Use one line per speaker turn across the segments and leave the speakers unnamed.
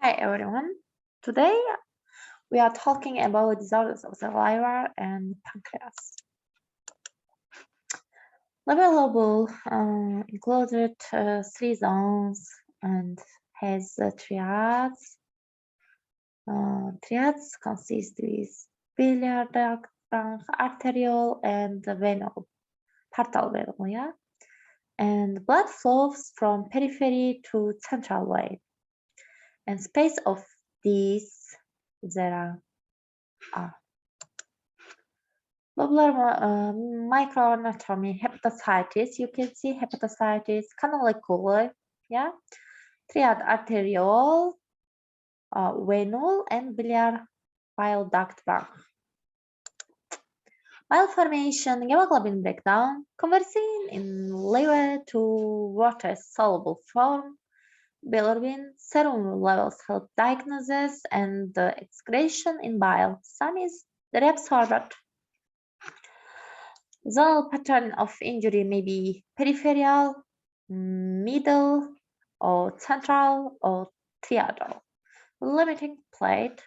Hi everyone. Today we are talking about disorders of the liver and pancreas. Liver level included three zones and has triads. Triads consist with biliary duct, arterial, and venal, portal venal, yeah. And blood flows from periphery to central vein. And space of these there are lobular microanatomy, hepatitis. You can see hepatitis, canaliculi, yeah, triad arteriole, venule, and biliary bile duct branch. Bile formation, hemoglobin breakdown, converting in liver to water-soluble form, bilirubin, serum levels help diagnosis, and the excretion in bile. Some is reabsorbed. The pattern of injury may be peripheral, middle, or central, or triadal. Limiting plate,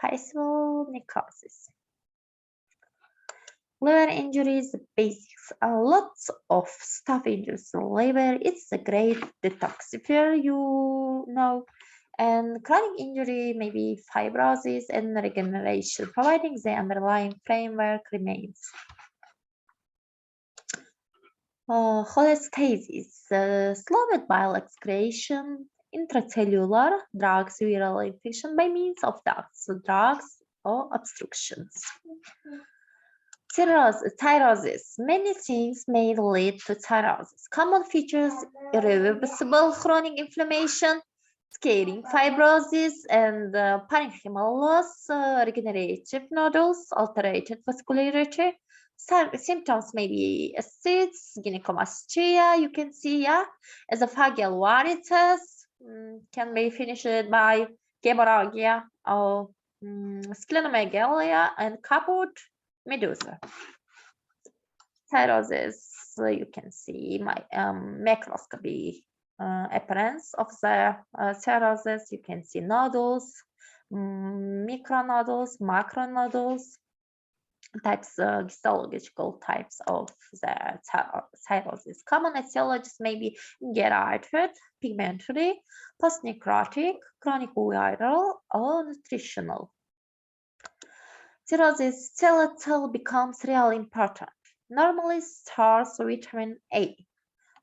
possible necrosis. Liver injuries, basics. Lots of stuff injures the liver. It's a great detoxifier, you know. And chronic injury may be fibrosis and regeneration, providing the underlying framework remains. Cholestasis, slowed bile excretion, intracellular drugs, viral infection by means of ducts, drugs, or obstructions. Cirrhosis. Many things may lead to cirrhosis. Common features: irreversible chronic inflammation, scarring fibrosis, and parenchymal loss, regenerative nodules, alterated vascularity. Symptoms may be ascites, gynecomastia, you can see, yeah, esophageal varices, can be finished by hemorrhagia or splenomegalia and caput medusa. Cirrhosis, you can see my macroscopy appearance of the cirrhosis. You can see nodules, micronodules, macronodules, types, histological types of the cirrhosis. Common etiologies may be geriatric, pigmentary, post-necrotic, chronic viral, or nutritional. Cirrhosis cell becomes really important. Normally stars vitamin A.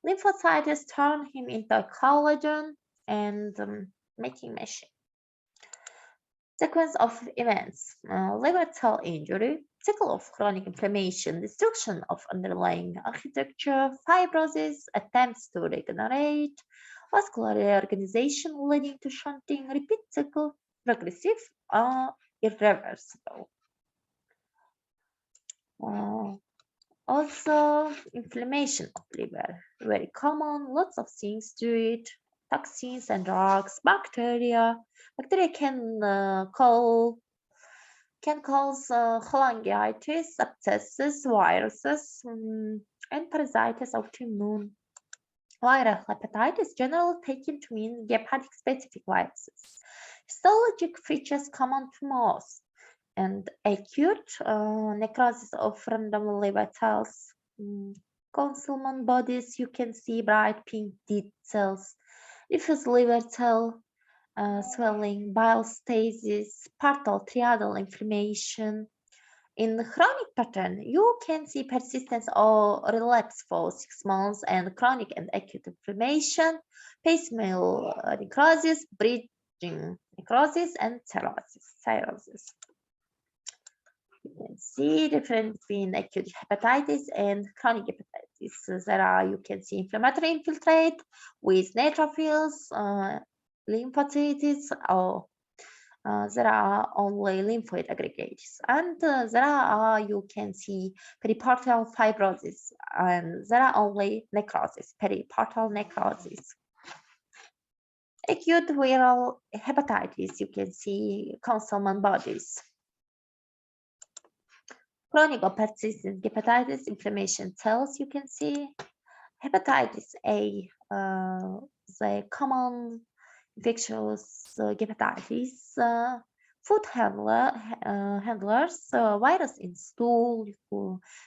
Lymphocytes turn him into collagen and making machine. Sequence of events: liver cell injury, cycle of chronic inflammation, destruction of underlying architecture, fibrosis, attempts to regenerate, vascular reorganization leading to shunting, repeat cycle, progressive or irreversible. Also, inflammation of liver, very common, lots of things do it. Toxins and drugs, bacteria. Bacteria can cause cholangitis, abscesses, viruses, and parasites, autoimmune. Viral hepatitis generally taken to mean hepatic specific viruses. Histologic features common to most, and acute necrosis of random liver cells, concealment bodies, you can see bright pink dead cells, diffuse liver cell, swelling, bile stasis, partial triadal inflammation. In the chronic pattern, you can see persistence or relapse for 6 months and chronic and acute inflammation, piecemeal necrosis, bridging necrosis, and cirrhosis. You can see difference between acute hepatitis and chronic hepatitis. There are, you can see inflammatory infiltrate with neutrophils, lymphocytes, or there are only lymphoid aggregates, and there are, you can see periportal fibrosis, and there are only necrosis, periportal necrosis. Acute viral hepatitis, you can see concealment bodies. Chronic or persistent hepatitis, inflammation cells, you can see. Hepatitis A, the common infectious hepatitis, food handlers, virus in stool,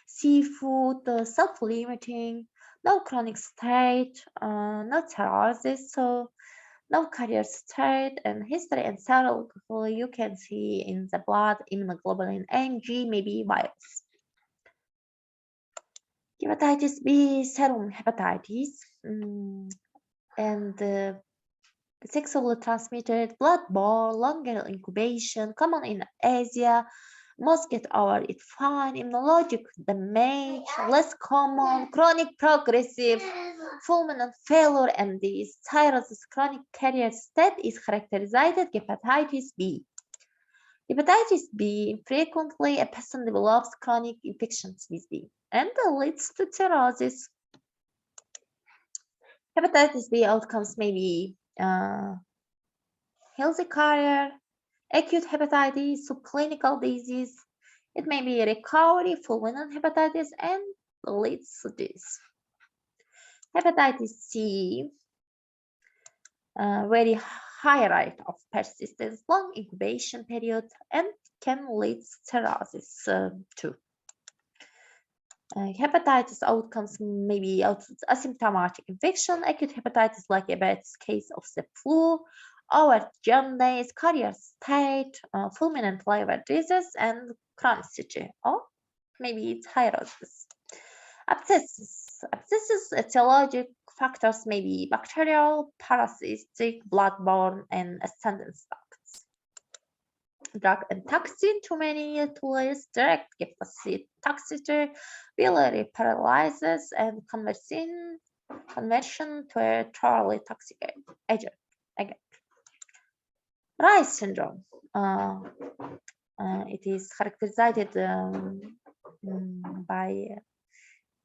seafood, self-limiting, no chronic state, no cirrhosis, so no carrier state, and history and serology you can see in the blood, immunoglobulin Ng, maybe virus. Hepatitis B, serum hepatitis, and sexually transmitted, blood-borne, longer incubation, common in Asia. Most get over it fine. Immunologic damage, less common. Chronic progressive, fulminant failure, and the cirrhosis chronic carrier state is characterized hepatitis B. Hepatitis B, frequently a person develops chronic infections with B and leads to cirrhosis. Hepatitis B outcomes may be healthy carrier, acute hepatitis, subclinical disease. It may be recovery, fulminant hepatitis, and leads to this. Hepatitis C, very high rate of persistence, long incubation period, and can lead to cirrhosis too. Hepatitis outcomes may be asymptomatic infection, acute hepatitis like a bad case of the flu, over jaundice, carrier state, fulminant liver disease, and chronicity, or maybe it's cirrhosis. Abscesses, etiologic factors may be bacterial, parasitic, blood-borne, and ascendant ducts. Drug and toxin, too many to list, direct toxicity, biliary paralysis, and conversion to a thoroughly toxic agent. Rice syndrome. It is characterized by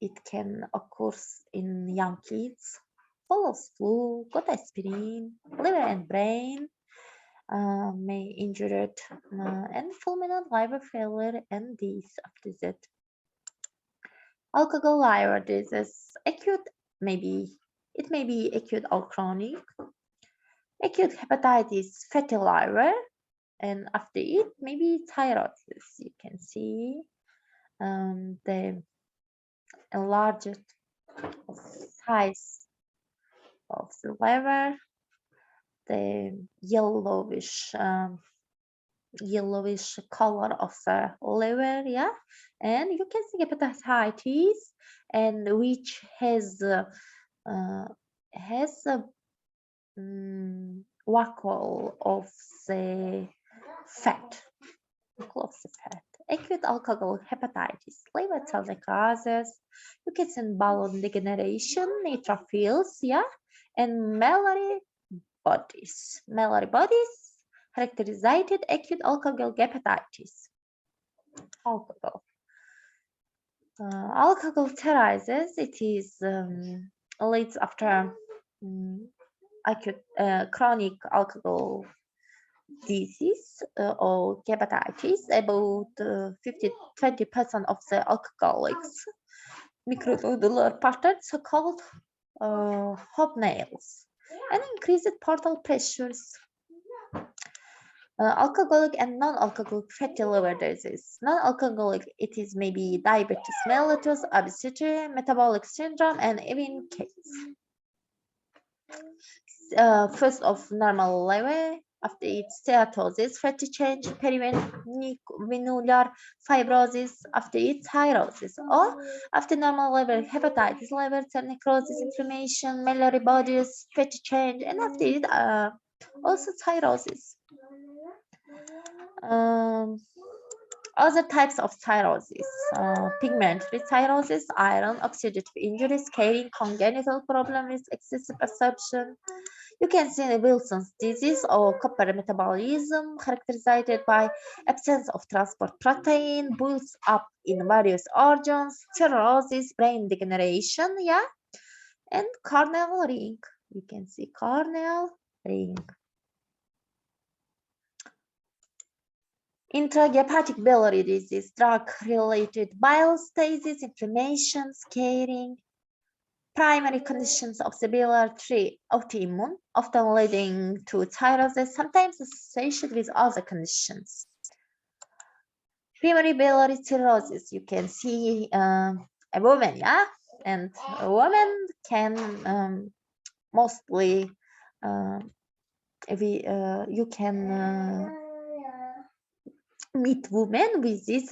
it can occur in young kids, follows flu, good aspirin, liver and brain may injured, and fulminant liver failure and death after that. Alcohol liver disease, acute it may be acute or chronic. Acute hepatitis, fatty liver, and after it maybe cirrhosis. You can see the enlarged size of the liver, the yellowish color of the liver, yeah, and you can see hepatitis, and which has a vacuole of the fat. Acute alcohol hepatitis, liver cell necrosis, you can see bone degeneration, neutrophils, yeah, and Mallory bodies. Mallory bodies characterized acute alcohol hepatitis. Alcohol terrorizes, it is leads after acute chronic alcohol disease or hepatitis. About 20% of the alcoholics micronodular patterns are called hobnails and increased portal pressures. Alcoholic and non-alcoholic fatty liver disease. Non-alcoholic, it is maybe diabetes mellitus, obesity, metabolic syndrome, and even case. First of normal liver, after its steatosis, fatty change, perivenular fibrosis, after its cirrhosis, or after normal liver, hepatitis, liver cell necrosis, inflammation, Mallory bodies, fatty change, and after it also cirrhosis. Other types of cirrhosis, pigmentary cirrhosis, iron, oxidative injury, scarring, congenital problem with excessive absorption. You can see the Wilson's disease or copper metabolism characterized by absence of transport protein, builds up in various organs, cirrhosis, brain degeneration, yeah, and corneal ring. You can see corneal ring. Intrahepatic biliary disease, drug-related bile stasis, inflammation, scarring. Primary conditions of the biliary autoimmune, often leading to cirrhosis, sometimes associated with other conditions. Primary biliary cirrhosis, you can see a woman, yeah, and a woman can mostly you can meet women with this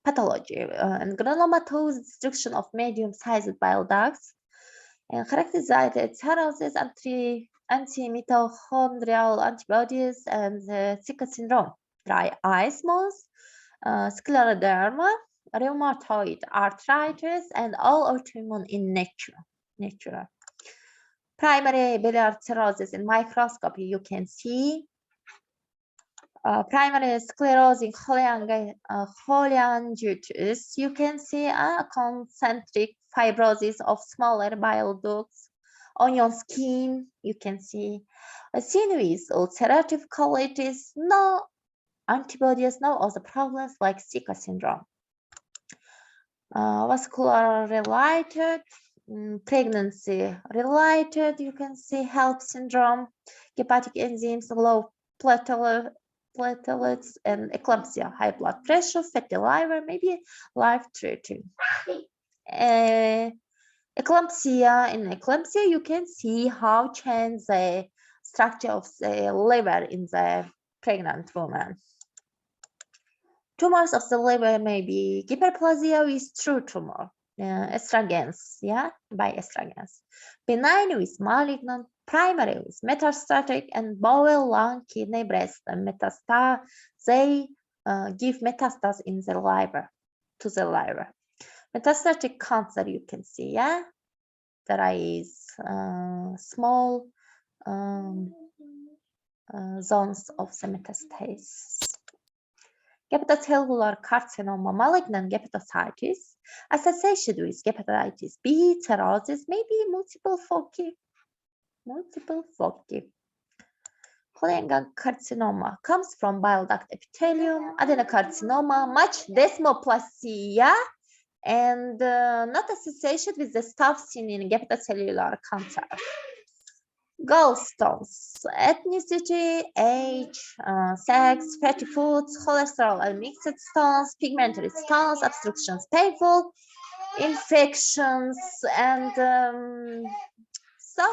pathology and granulomatous destruction of medium-sized bile ducts and characterized cirrhosis, anti-mitochondrial antibodies, and Zika syndrome, dry eye moles, scleroderma, rheumatoid arthritis, and all autoimmune in nature. Primary biliary cirrhosis in microscopy, you can see primary sclerosing cholangitis, you can see a concentric fibrosis of smaller bile ducts, onion skin, you can see a sinuous ulcerative colitis, no antibodies, no other problems like Zika syndrome. Vascular related, pregnancy related, you can see HELLP syndrome, hepatic enzymes, low platelets, and eclampsia, high blood pressure, fatty liver, maybe life-threatening. Eclampsia, in eclampsia, you can see how change the structure of the liver in the pregnant woman. Tumors of the liver may be hyperplasia with true tumor, estrogens, yeah, by estrogens. Benign with malignant, primary with metastatic, and bowel, lung, kidney, breast, and they give metastasis in the liver, to the liver. Metastatic cancer, you can see, yeah, there is small zones of the metastasis. Hepatocellular carcinoma, malignant hepatitis, associated with hepatitis B, cirrhosis, maybe multiple foci. Cholangiocarcinoma comes from bile duct epithelium, adenocarcinoma, much desmoplasia, and not associated with the stuff seen in hepatocellular cancer. Gallstones, ethnicity, age, sex, fatty foods, cholesterol and mixed stones, pigmentary stones, obstructions, painful, infections, and so